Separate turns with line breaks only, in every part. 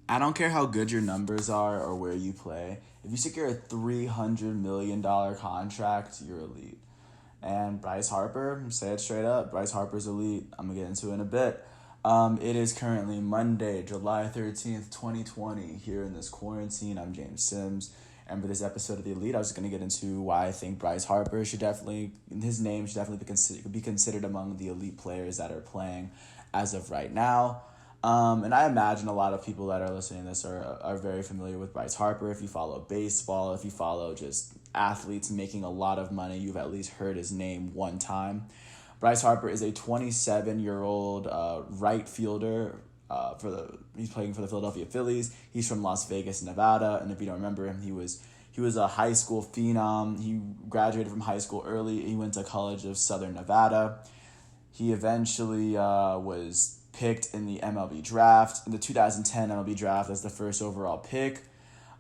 I don't care how good your numbers are or where you play. If you secure a $300 million contract, you're elite. And Bryce Harper, say it straight up, Bryce Harper's elite. I'm going to get into it in a bit. It is currently Monday, July 13th, 2020. Here in this quarantine, I'm James Sims. And for this episode of The Elite, I was going to get into why I think Bryce Harper his name should definitely be considered among the elite players that are playing as of right now. And I imagine a lot of people that are listening to this are very familiar with Bryce Harper. If you follow baseball, if you follow just athletes making a lot of money, you've at least heard his name one time. Bryce Harper is a 27-year-old right fielder. He's playing for the Philadelphia Phillies. He's from Las Vegas, Nevada, and if you don't remember him, he was a high school phenom. He graduated from high school early. He went to College of Southern Nevada. He eventually was picked in the MLB draft, in the 2010 MLB draft as the first overall pick.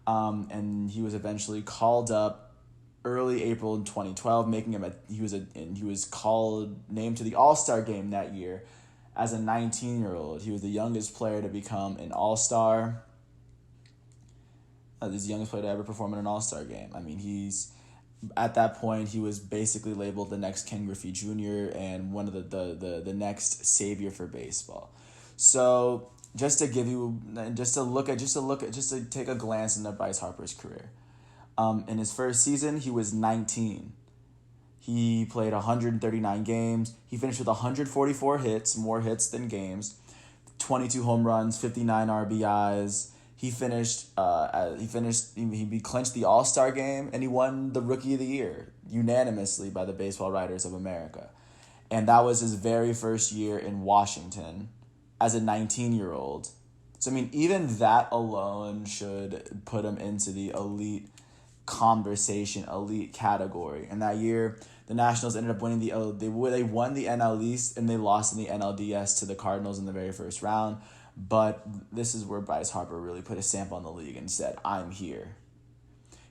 And he was eventually called up early April in 2012, he was named to the All-Star game that year as a 19-year-old. He was the youngest player to become an All-Star. He's the youngest player to ever perform in an All-Star game. I mean, at that point, he was basically labeled the next Ken Griffey Jr. and one of the next savior for baseball. So just to take a glance into Bryce Harper's career. In his first season, he was 19. He played 139 games. He finished with 144 hits, more hits than games, 22 home runs, 59 RBIs. He clinched the All-Star game, and he won the Rookie of the Year unanimously by the Baseball Writers of America. And that was his very first year in Washington as a 19-year-old. So, I mean, even that alone should put him into the elite conversation, elite category. And that year, the Nationals ended up winning they won the NL East, and they lost in the NLDS to the Cardinals in the very first round. But this is where Bryce Harper really put a stamp on the league and said, I'm here.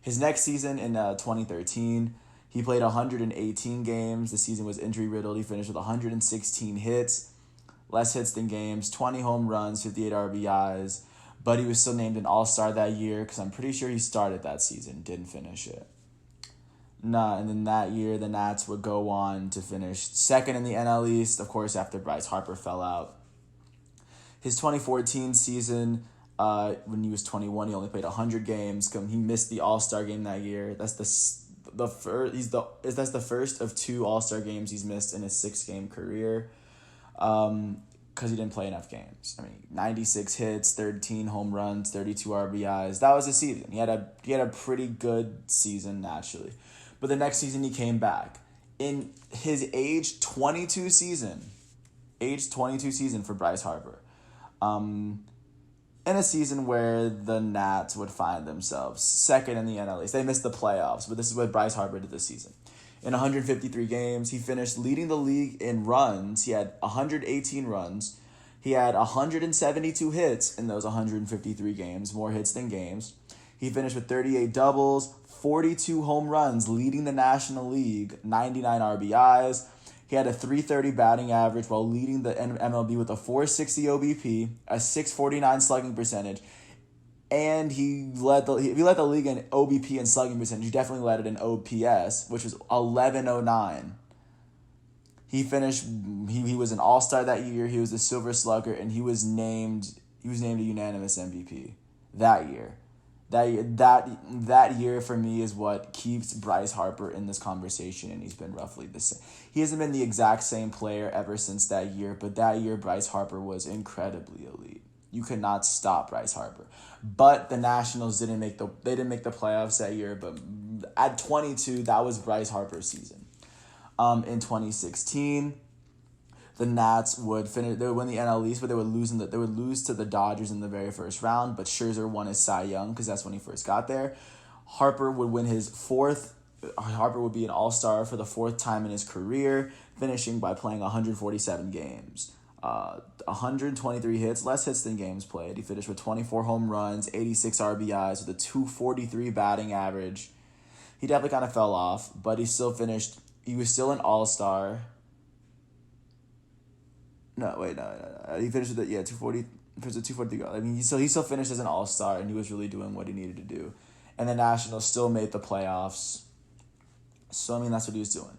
His next season in 2013, he played 118 games. The season was injury-riddled. He finished with 116 hits, less hits than games, 20 home runs, 58 RBIs. But he was still named an All-Star that year because I'm pretty sure he started that season, didn't finish it. And then that year, the Nats would go on to finish second in the NL East, of course, after Bryce Harper fell out. His 2014 season, when he was 21, he only played 100 games. He missed the All-Star game that year. That's the first of 2 All-Star games he's missed in his 6-game career, because he didn't play enough games. I mean, 96 hits, 13 home runs, 32 RBIs. That was his season. He had a pretty good season naturally, but the next season he came back in his age 22 season for Bryce Harper. In a season where the Nats would find themselves second in the NL East. They missed the playoffs, but this is what Bryce Harper did this season. In 153 games, he finished leading the league in runs. He had 118 runs. He had 172 hits in those 153 games, more hits than games. He finished with 38 doubles, 42 home runs, leading the National League, 99 RBIs. He had a .330 batting average while leading the MLB with a .460 OBP, a .649 slugging percentage, and he led the league in OBP and slugging percentage. He definitely led it in OPS, which was 1109. He was an All-Star that year. He was a Silver Slugger, and he was named a unanimous MVP that year. That year for me is what keeps Bryce Harper in this conversation, and he's been roughly the same. He hasn't been the exact same player ever since that year, but that year Bryce Harper was incredibly elite. You could not stop Bryce Harper. But the Nationals didn't make the playoffs that year, but at 22, that was Bryce Harper's season. In 2016, the Nats they would win the NL East, but they would lose to the Dodgers in the very first round. But Scherzer won his Cy Young because that's when he first got there. Harper would be an All-Star for the 4th time in his career, finishing by playing 147 games. 123 hits, less hits than games played. He finished with 24 home runs, 86 RBIs with a .243 batting average. He definitely kind of fell off, but he was still an All-Star. No. He finished with 240. There's a 240 to go. I mean, he still finished as an all-star, and he was really doing what he needed to do. And the Nationals still made the playoffs. So, I mean, that's what he was doing.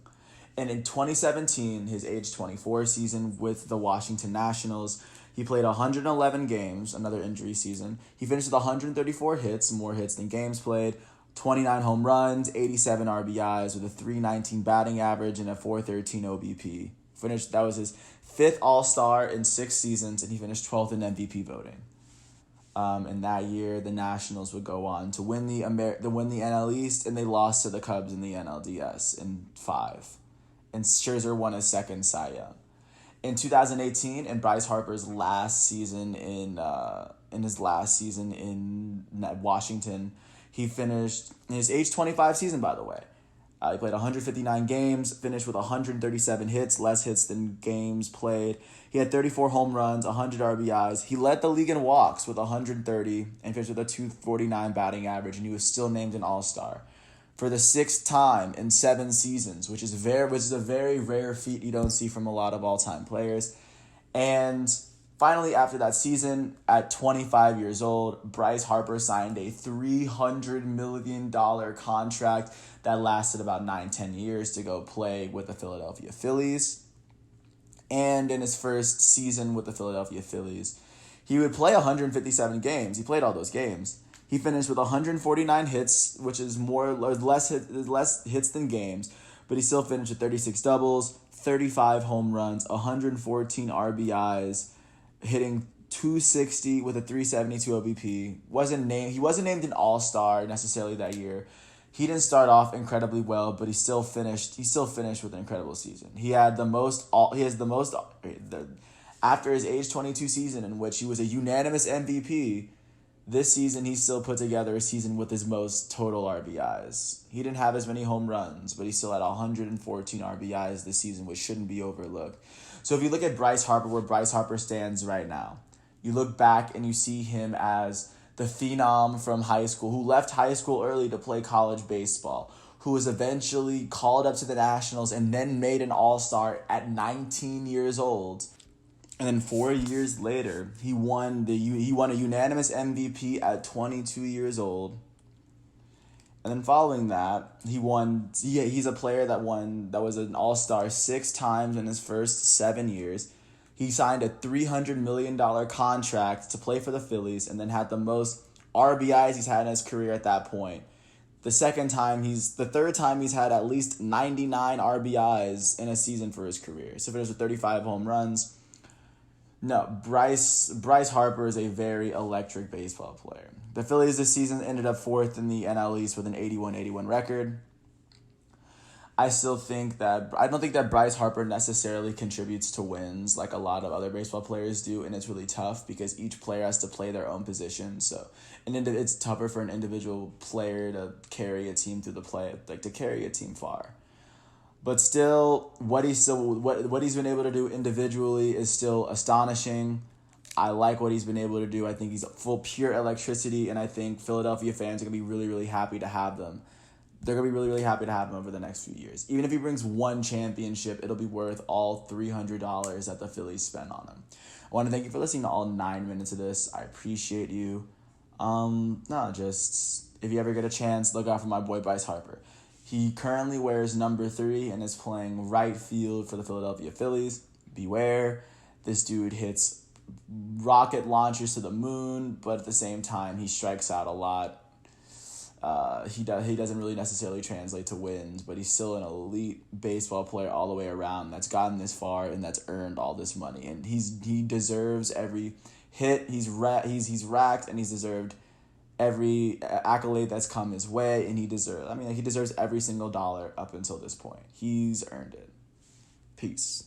And in 2017, his age 24 season with the Washington Nationals, he played 111 games, another injury season. He finished with 134 hits, more hits than games played, 29 home runs, 87 RBIs with a 319 batting average and a 413 OBP. That was his fifth All-Star in 6 seasons, and he finished 12th in MVP voting. And that year, the Nationals would go on to win the NL East, and they lost to the Cubs in the NLDS in 5. And Scherzer won his second Cy Young. In 2018, in Bryce Harper's last season in Washington, he finished in his age 25 season, by the way. He played 159 games, finished with 137 hits, less hits than games played. He had 34 home runs, 100 RBIs. He led the league in walks with 130 and finished with a 249 batting average, and he was still named an All-Star for the 6th time in 7 seasons, which is a very rare feat you don't see from a lot of all-time players. And finally, after that season, at 25 years old, Bryce Harper signed a $300 million contract that lasted about 9-10 years to go play with the Philadelphia Phillies. And in his first season with the Philadelphia Phillies, he would play 157 games. He played all those games. He finished with 149 hits, which is less hits than games, but he still finished with 36 doubles, 35 home runs, 114 RBIs, hitting 260 with a 372 OBP. He wasn't named an All-Star necessarily that year. He didn't start off incredibly well, but he still finished with an incredible season. After his age 22 season, in which he was a unanimous MVP, this season he still put together a season with his most total RBIs. He didn't have as many home runs, but he still had 114 RBIs this season, which shouldn't be overlooked. So if you look at Bryce Harper, where Bryce Harper stands right now, you look back and you see him as the phenom from high school, who left high school early to play college baseball, who was eventually called up to the Nationals and then made an All-Star at 19 years old. And then 4 years later, he won a unanimous MVP at 22 years old. And then following that, he's a player that was an All-Star 6 times in his first 7 years. He signed a $300 million contract to play for the Phillies and then had the most RBIs he's had in his career at that point. The third time he's had at least 99 RBIs in a season for his career. So finished with 35 home runs. No, Bryce Harper is a very electric baseball player. The Phillies this season ended up 4th in the NL East with an 81-81 record. I don't think that Bryce Harper necessarily contributes to wins like a lot of other baseball players do, and it's really tough because each player has to play their own position. So, it's tougher for an individual player to carry a team through to carry a team far. But still, what he's been able to do individually is still astonishing. I like what he's been able to do. I think he's full pure electricity, and I think Philadelphia fans are gonna be really, really happy to have them. They're going to be really, really happy to have him over the next few years. Even if he brings one championship, it'll be worth all $300 that the Phillies spent on him. I want to thank you for listening to all 9 minutes of this. I appreciate you. If you ever get a chance, look out for my boy Bryce Harper. He currently wears number 3 and is playing right field for the Philadelphia Phillies. Beware. This dude hits rocket launchers to the moon, but at the same time, he strikes out a lot. He doesn't really necessarily translate to wins, but he's still an elite baseball player all the way around that's gotten this far and that's earned all this money. And he deserves every hit he's racked, and he's deserved every accolade that's come his way, and he deserves every single dollar up until this point. He's earned it. Peace.